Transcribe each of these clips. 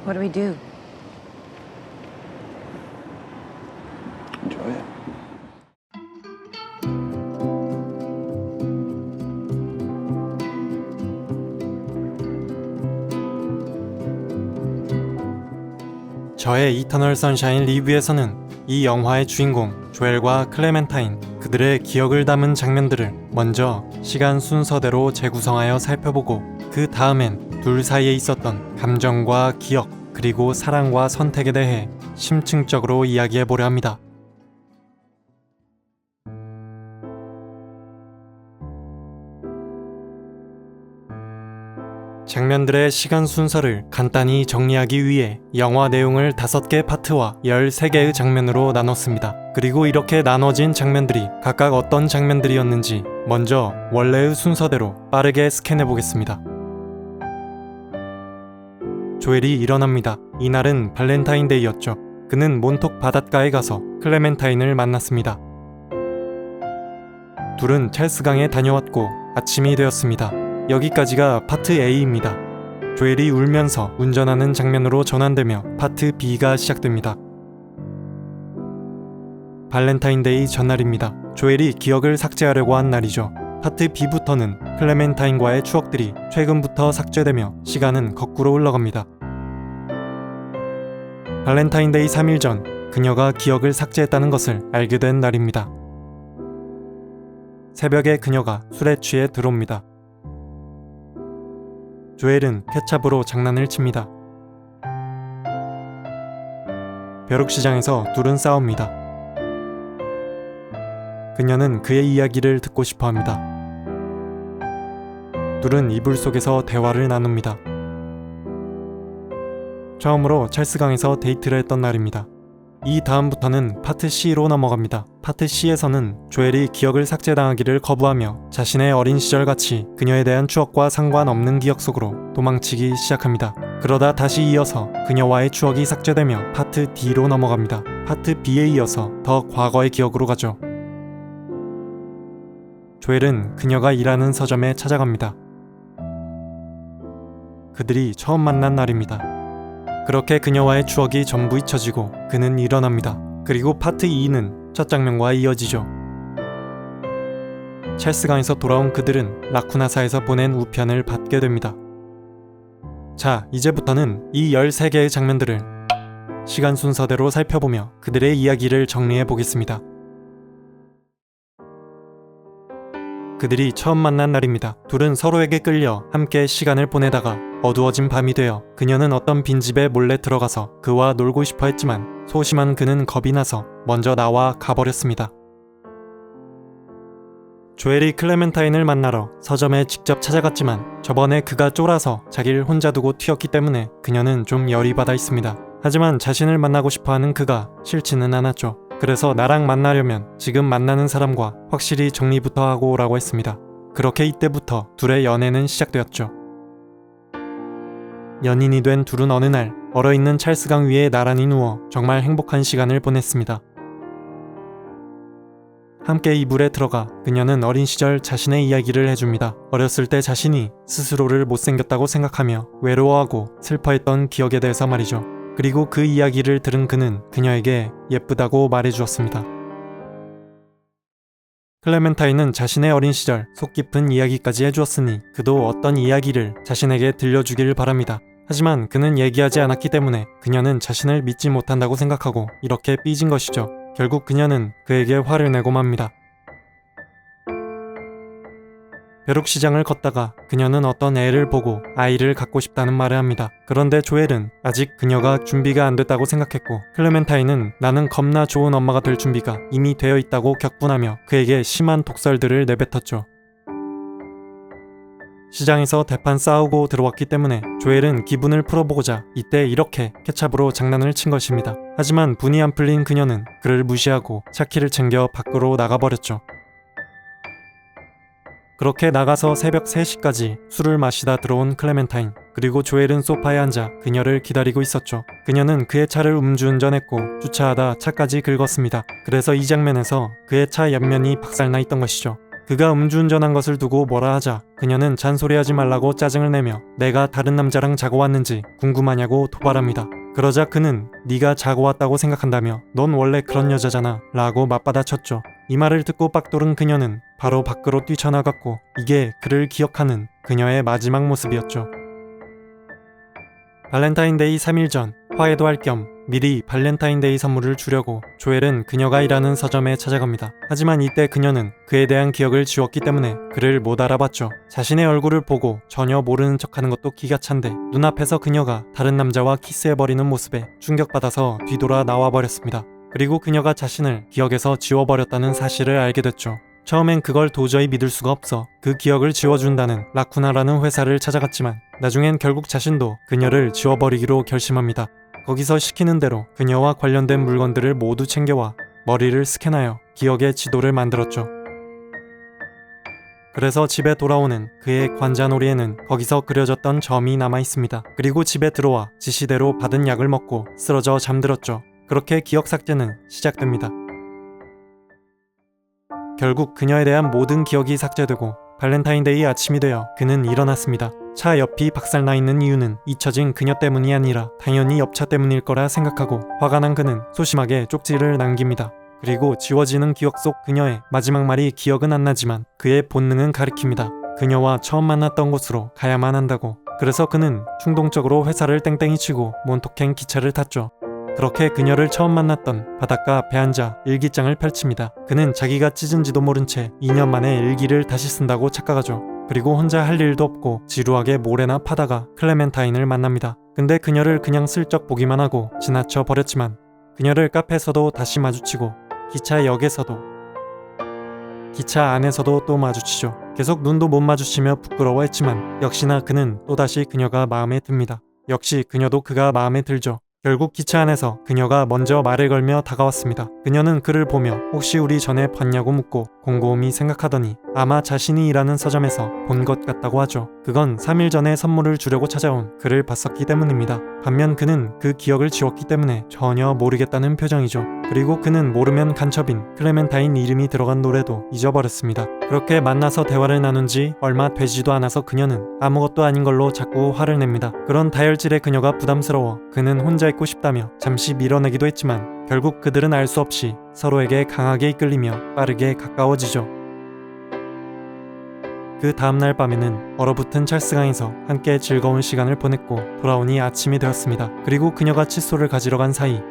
What do we do? Enjoy it. 저의 이터널 선샤인 리뷰에서는 이 영화의 주인공 조엘과 클레멘타인, 그들의 기억을 담은 장면들을 먼저 시간 순서대로 재구성하여 살펴보고 그 다음엔 둘 사이에 있었던 감정과 기억, 그리고 사랑과 선택에 대해 심층적으로 이야기해보려 합니다. 장면들의 시간 순서를 간단히 정리하기 위해 영화 내용을 5개 파트와 13개의 장면으로 나눴습니다. 그리고 이렇게 나눠진 장면들이 각각 어떤 장면들이었는지 먼저 원래의 순서대로 빠르게 스캔해보겠습니다. 조엘이 일어납니다. 이날은 발렌타인데이였죠. 그는 몬톡 바닷가에 가서 클레멘타인을 만났습니다. 둘은 찰스강에 다녀왔고 아침이 되었습니다. 여기까지가 파트 A입니다. 조엘이 울면서 운전하는 장면으로 전환되며 파트 B가 시작됩니다. 발렌타인데이 전날입니다. 조엘이 기억을 삭제하려고 한 날이죠. 파트 B부터는 클레멘타인과의 추억들이 최근부터 삭제되며 시간은 거꾸로 흘러갑니다. 발렌타인데이 3일 전 그녀가 기억을 삭제했다는 것을 알게 된 날입니다. 새벽에 그녀가 술에 취해 들어옵니다. 조엘은 케찹으로 장난을 칩니다. 벼룩시장에서 둘은 싸웁니다. 그녀는 그의 이야기를 듣고 싶어 합니다. 둘은 이불 속에서 대화를 나눕니다. 처음으로 찰스강에서 데이트를 했던 날입니다. 이 다음부터는 파트 C로 넘어갑니다. 파트 C에서는 조엘이 기억을 삭제당하기를 거부하며 자신의 어린 시절같이 그녀에 대한 추억과 상관없는 기억 속으로 도망치기 시작합니다. 그러다 다시 이어서 그녀와의 추억이 삭제되며 파트 D로 넘어갑니다. 파트 B에 이어서 더 과거의 기억으로 가죠. 조엘은 그녀가 일하는 서점에 찾아갑니다. 그들이 처음 만난 날입니다. 그렇게 그녀와의 추억이 전부 잊혀지고 그는 일어납니다. 그리고 파트 2는 첫 장면과 이어지죠. 찰스강에서 돌아온 그들은 라쿠나사에서 보낸 우편을 받게 됩니다. 자, 이제부터는 이 13개의 장면들을 시간 순서대로 살펴보며 그들의 이야기를 정리해 보겠습니다. 그들이 처음 만난 날입니다. 둘은 서로에게 끌려 함께 시간을 보내다가 어두워진 밤이 되어 그녀는 어떤 빈집에 몰래 들어가서 그와 놀고 싶어 했지만 소심한 그는 겁이 나서 먼저 나와 가버렸습니다. 조엘이 클레멘타인을 만나러 서점에 직접 찾아갔지만 저번에 그가 쫄아서 자기를 혼자 두고 튀었기 때문에 그녀는 좀 열이 받아 있습니다. 하지만 자신을 만나고 싶어하는 그가 싫지는 않았죠. 그래서 나랑 만나려면 지금 만나는 사람과 확실히 정리부터 하고 오라고 했습니다. 그렇게 이때부터 둘의 연애는 시작되었죠. 연인이 된 둘은 어느 날 얼어있는 찰스강 위에 나란히 누워 정말 행복한 시간을 보냈습니다. 함께 이불에 들어가 그녀는 어린 시절 자신의 이야기를 해줍니다. 어렸을 때 자신이 스스로를 못생겼다고 생각하며 외로워하고 슬퍼했던 기억에 대해서 말이죠. 그리고 그 이야기를 들은 그는 그녀에게 예쁘다고 말해주었습니다. 클레멘타인은 자신의 어린 시절 속 깊은 이야기까지 해주었으니 그도 어떤 이야기를 자신에게 들려주길 바랍니다. 하지만 그는 얘기하지 않았기 때문에 그녀는 자신을 믿지 못한다고 생각하고 이렇게 삐진 것이죠. 결국 그녀는 그에게 화를 내고 맙니다. 벼룩시장을 걷다가 그녀는 어떤 애를 보고 아이를 갖고 싶다는 말을 합니다. 그런데 조엘은 아직 그녀가 준비가 안 됐다고 생각했고 클레멘타인은 나는 겁나 좋은 엄마가 될 준비가 이미 되어 있다고 격분하며 그에게 심한 독설들을 내뱉었죠. 시장에서 대판 싸우고 들어왔기 때문에 조엘은 기분을 풀어보고자 이때 이렇게 케찹으로 장난을 친 것입니다. 하지만 분이 안 풀린 그녀는 그를 무시하고 차키를 챙겨 밖으로 나가버렸죠. 그렇게 나가서 새벽 3시까지 술을 마시다 들어온 클레멘타인, 그리고 조엘은 소파에 앉아 그녀를 기다리고 있었죠. 그녀는 그의 차를 음주운전했고 주차하다 차까지 긁었습니다. 그래서 이 장면에서 그의 차 옆면이 박살나 있던 것이죠. 그가 음주운전한 것을 두고 뭐라 하자 그녀는 잔소리하지 말라고 짜증을 내며 내가 다른 남자랑 자고 왔는지 궁금하냐고 도발합니다. 그러자 그는 네가 자고 왔다고 생각한다며 넌 원래 그런 여자잖아 라고 맞받아쳤죠. 이 말을 듣고 빡돌은 그녀는 바로 밖으로 뛰쳐나갔고 이게 그를 기억하는 그녀의 마지막 모습이었죠. 발렌타인데이 3일 전 화해도 할 겸 미리 발렌타인데이 선물을 주려고 조엘은 그녀가 일하는 서점에 찾아갑니다. 하지만 이때 그녀는 그에 대한 기억을 지웠기 때문에 그를 못 알아봤죠. 자신의 얼굴을 보고 전혀 모르는 척하는 것도 기가 찬데 눈앞에서 그녀가 다른 남자와 키스해버리는 모습에 충격받아서 뒤돌아 나와버렸습니다. 그리고 그녀가 자신을 기억에서 지워버렸다는 사실을 알게 됐죠. 처음엔 그걸 도저히 믿을 수가 없어 그 기억을 지워준다는 라쿠나라는 회사를 찾아갔지만 나중엔 결국 자신도 그녀를 지워버리기로 결심합니다. 거기서 시키는 대로 그녀와 관련된 물건들을 모두 챙겨와 머리를 스캔하여 기억의 지도를 만들었죠. 그래서 집에 돌아오는 그의 관자놀이에는 거기서 그려졌던 점이 남아있습니다. 그리고 집에 들어와 지시대로 받은 약을 먹고 쓰러져 잠들었죠. 그렇게 기억 삭제는 시작됩니다. 결국 그녀에 대한 모든 기억이 삭제되고 발렌타인데이 아침이 되어 그는 일어났습니다. 차 옆이 박살나 있는 이유는 잊혀진 그녀 때문이 아니라 당연히 옆차 때문일 거라 생각하고 화가 난 그는 소심하게 쪽지를 남깁니다. 그리고 지워지는 기억 속 그녀의 마지막 말이 기억은 안 나지만 그의 본능은 가리킵니다. 그녀와 처음 만났던 곳으로 가야만 한다고. 그래서 그는 충동적으로 회사를 땡땡이 치고 몬토행 기차를 탔죠. 그렇게 그녀를 처음 만났던 바닷가 앞에 앉아 일기장을 펼칩니다. 그는 자기가 찢은지도 모른 채 2년 만에 일기를 다시 쓴다고 착각하죠. 그리고 혼자 할 일도 없고 지루하게 모래나 파다가 클레멘타인을 만납니다. 근데 그녀를 그냥 슬쩍 보기만 하고 지나쳐 버렸지만 그녀를 카페에서도 다시 마주치고 기차역에서도 기차 안에서도 또 마주치죠. 계속 눈도 못 마주치며 부끄러워했지만 역시나 그는 또다시 그녀가 마음에 듭니다. 역시 그녀도 그가 마음에 들죠. 결국 기차 안에서 그녀가 먼저 말을 걸며 다가왔습니다. 그녀는 그를 보며 혹시 우리 전에 봤냐고 묻고 곰곰이 생각하더니 아마 자신이 일하는 서점에서 본 것 같다고 하죠. 그건 3일 전에 선물을 주려고 찾아온 그를 봤었기 때문입니다. 반면 그는 그 기억을 지웠기 때문에 전혀 모르겠다는 표정이죠. 그리고 그는 모르면 간첩인 클레멘타인 이름이 들어간 노래도 잊어버렸습니다. 그렇게 만나서 대화를 나눈 지 얼마 되지도 않아서 그녀는 아무것도 아닌 걸로 자꾸 화를 냅니다. 그런 다혈질의 그녀가 부담스러워 그는 혼자 있고 싶다며 잠시 밀어내기도 했지만 결국 그들은 알 수 없이 서로에게 강하게 이끌리며 빠르게 가까워지죠. 그 다음날 밤에는 얼어붙은 찰스강에서 함께 즐거운 시간을 보냈고 돌아오니 아침이 되었습니다. 그리고 그녀가 칫솔을 가지러 간 사이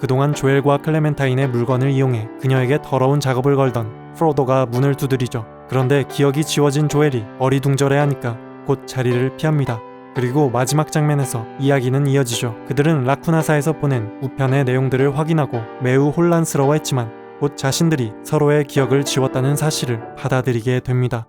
그동안 조엘과 클레멘타인의 물건을 이용해 그녀에게 더러운 작업을 걸던 프로도가 문을 두드리죠. 그런데 기억이 지워진 조엘이 어리둥절해하니까 곧 자리를 피합니다. 그리고 마지막 장면에서 이야기는 이어지죠. 그들은 라쿠나사에서 보낸 우편의 내용들을 확인하고 매우 혼란스러워했지만 곧 자신들이 서로의 기억을 지웠다는 사실을 받아들이게 됩니다.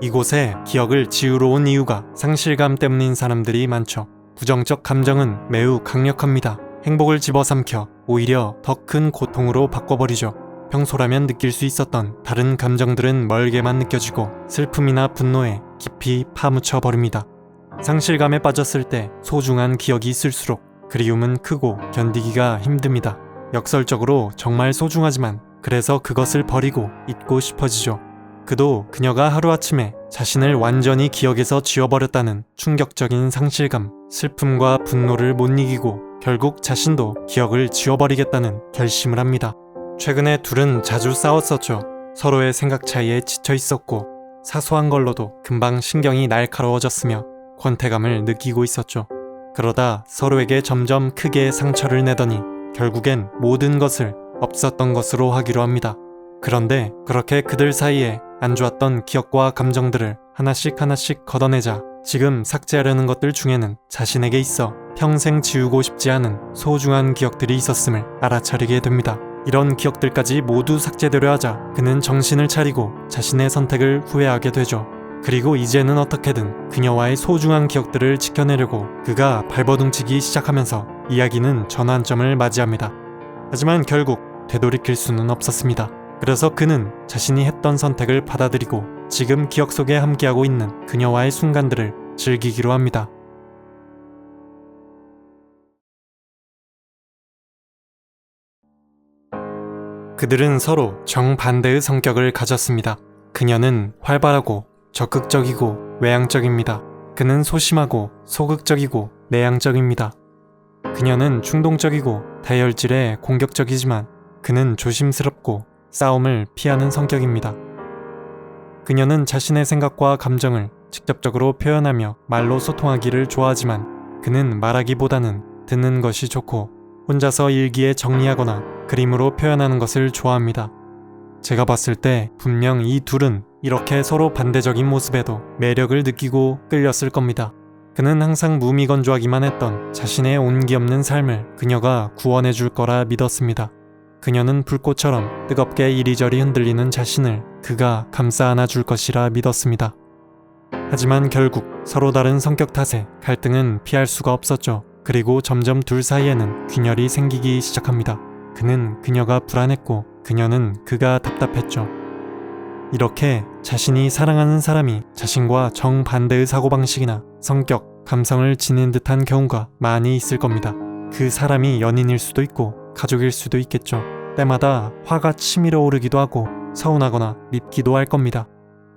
이곳에 기억을 지우러 온 이유가 상실감 때문인 사람들이 많죠. 부정적 감정은 매우 강력합니다. 행복을 집어삼켜 오히려 더 큰 고통으로 바꿔버리죠. 평소라면 느낄 수 있었던 다른 감정들은 멀게만 느껴지고 슬픔이나 분노에 깊이 파묻혀 버립니다. 상실감에 빠졌을 때 소중한 기억이 있을수록 그리움은 크고 견디기가 힘듭니다. 역설적으로 정말 소중하지만 그래서 그것을 버리고 잊고 싶어지죠. 그도 그녀가 하루아침에 자신을 완전히 기억에서 지워버렸다는 충격적인 상실감, 슬픔과 분노를 못 이기고 결국 자신도 기억을 지워버리겠다는 결심을 합니다. 최근에 둘은 자주 싸웠었죠. 서로의 생각 차이에 지쳐 있었고 사소한 걸로도 금방 신경이 날카로워졌으며 권태감을 느끼고 있었죠. 그러다 서로에게 점점 크게 상처를 내더니 결국엔 모든 것을 없었던 것으로 하기로 합니다. 그런데 그렇게 그들 사이에 안 좋았던 기억과 감정들을 하나씩 걷어내자 지금 삭제하려는 것들 중에는 자신에게 있어 평생 지우고 싶지 않은 소중한 기억들이 있었음을 알아차리게 됩니다. 이런 기억들까지 모두 삭제되려 하자 그는 정신을 차리고 자신의 선택을 후회하게 되죠. 그리고 이제는 어떻게든 그녀와의 소중한 기억들을 지켜내려고 그가 발버둥치기 시작하면서 이야기는 전환점을 맞이합니다. 하지만 결국 되돌이킬 수는 없었습니다. 그래서 그는 자신이 했던 선택을 받아들이고 지금 기억 속에 함께하고 있는 그녀와의 순간들을 즐기기로 합니다. 그들은 서로 정반대의 성격을 가졌습니다. 그녀는 활발하고 적극적이고 외향적입니다. 그는 소심하고 소극적이고 내향적입니다. 그녀는 충동적이고 다혈질에 공격적이지만 그는 조심스럽고 싸움을 피하는 성격입니다. 그녀는 자신의 생각과 감정을 직접적으로 표현하며 말로 소통하기를 좋아하지만 그는 말하기보다는 듣는 것이 좋고 혼자서 일기에 정리하거나 그림으로 표현하는 것을 좋아합니다. 제가 봤을 때 분명 이 둘은 이렇게 서로 반대적인 모습에도 매력을 느끼고 끌렸을 겁니다. 그는 항상 무미건조하기만 했던 자신의 온기 없는 삶을 그녀가 구원해 줄 거라 믿었습니다. 그녀는 불꽃처럼 뜨겁게 이리저리 흔들리는 자신을 그가 감싸 안아 줄 것이라 믿었습니다. 하지만 결국 서로 다른 성격 탓에 갈등은 피할 수가 없었죠. 그리고 점점 둘 사이에는 균열이 생기기 시작합니다. 그는 그녀가 불안했고 그녀는 그가 답답했죠. 이렇게 자신이 사랑하는 사람이 자신과 정반대의 사고방식이나 성격, 감성을 지닌 듯한 경우가 많이 있을 겁니다. 그 사람이 연인일 수도 있고 가족일 수도 있겠죠. 때마다 화가 치밀어 오르기도 하고 서운하거나 밉기도 할 겁니다.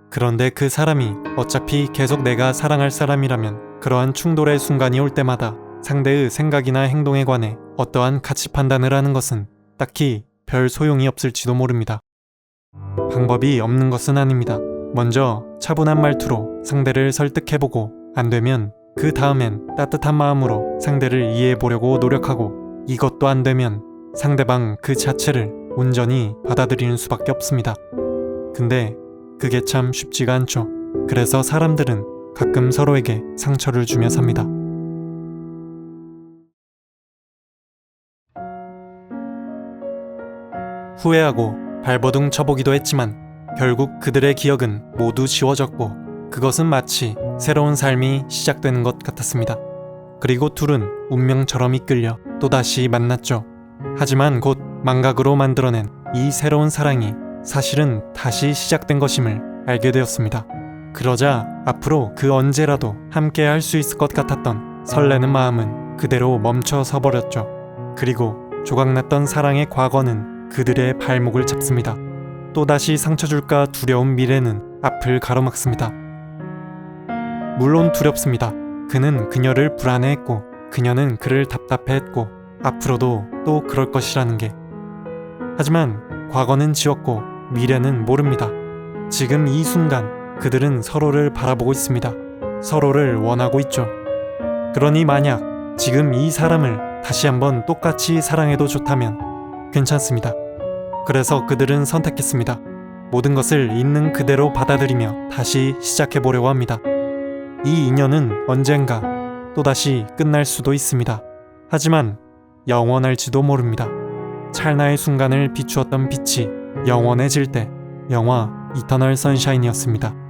그런데 그 사람이 어차피 계속 내가 사랑할 사람이라면 그러한 충돌의 순간이 올 때마다 상대의 생각이나 행동에 관해 어떠한 가치 판단을 하는 것은 딱히 별 소용이 없을지도 모릅니다. 방법이 없는 것은 아닙니다. 먼저 차분한 말투로 상대를 설득해보고 안 되면 그 다음엔 따뜻한 마음으로 상대를 이해해보려고 노력하고 이것도 안 되면 상대방 그 자체를 온전히 받아들이는 수밖에 없습니다. 근데 그게 참 쉽지가 않죠. 그래서 사람들은 가끔 서로에게 상처를 주며 삽니다. 후회하고 발버둥 쳐보기도 했지만 결국 그들의 기억은 모두 지워졌고 그것은 마치 새로운 삶이 시작되는 것 같았습니다. 그리고 둘은 운명처럼 이끌려 또다시 만났죠. 하지만 곧 망각으로 만들어낸 이 새로운 사랑이 사실은 다시 시작된 것임을 알게 되었습니다. 그러자 앞으로 그 언제라도 함께 할 수 있을 것 같았던 설레는 마음은 그대로 멈춰서 버렸죠. 그리고 조각났던 사랑의 과거는 그들의 발목을 잡습니다. 또다시 상처 줄까 두려운 미래는 앞을 가로막습니다. 물론 두렵습니다. 그는 그녀를 불안해했고 그녀는 그를 답답해했고 앞으로도 또 그럴 것이라는 게. 하지만 과거는 지웠고 미래는 모릅니다. 지금 이 순간 그들은 서로를 바라보고 있습니다. 서로를 원하고 있죠. 그러니 만약 지금 이 사람을 다시 한번 똑같이 사랑해도 좋다면 괜찮습니다. 그래서 그들은 선택했습니다. 모든 것을 있는 그대로 받아들이며 다시 시작해보려고 합니다. 이 인연은 언젠가 또다시 끝날 수도 있습니다. 하지만 영원할지도 모릅니다. 찰나의 순간을 비추었던 빛이 영원해질 때 영화 이터널 선샤인이었습니다.